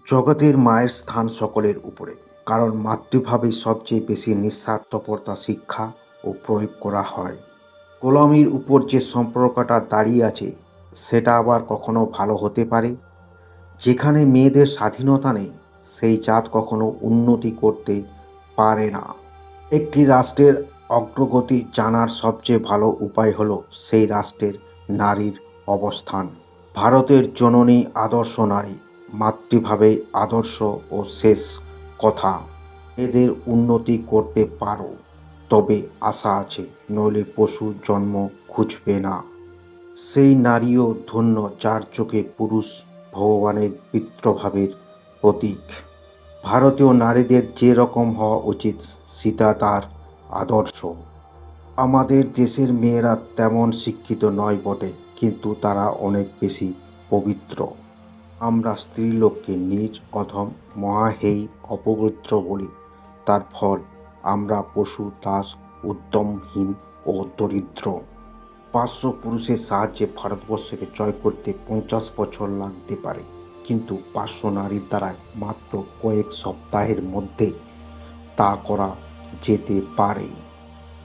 জগতের মায়ের স্থান সকলের উপরে, কারণ মাতৃভাবেই সবচেয়ে বেশি নিঃস্বার্থপরতা শিক্ষা ও প্রয়োগ করা হয়। গোলামির উপর যে সম্পর্কটা দাঁড়িয়ে আছে সেটা আবার কখনো ভালো হতে পারে? যেখানে মেয়েদের স্বাধীনতা নেই সেই জাত কখনো উন্নতি করতে পারে না। একটি রাষ্ট্রের অগ্রগতি জানার সবচেয়ে ভালো উপায় হলো সেই রাষ্ট্রের নারীর অবস্থান। ভারতের জননী আদর্শ নারী, মাতৃভাবে আদর্শ ও শেষ কথা। এদের উন্নতি করতে পারো তবে আশা আছে, নইলে পশু জন্ম খুঁজবে না। সেই নারীও ধন্য যার চোখে পুরুষ ভগবানের পিতৃভাবের প্রতীক। ভারতীয় নারীদের যে রকম হওয়া উচিত সীতা তার আদর্শ। আমাদের দেশের মেয়েরা তেমন শিক্ষিত নয় বটে, কিন্তু তারা অনেক বেশি পবিত্র। আমরা স্ত্রীলোককে নীচ, অধম, মহাহেয়, অপবিত্র বলি। তার ফল আমরা পশু, দাস, উদ্যমহীন ও দরিদ্র। 500 পুরুষের সাহায্যে ভারতবর্ষকে জয় করতে 50 বছর লাগতে পারে, কিন্তু 500 নারীর দ্বারায় মাত্র কয়েক সপ্তাহের মধ্যে তা করা যেতে পারে।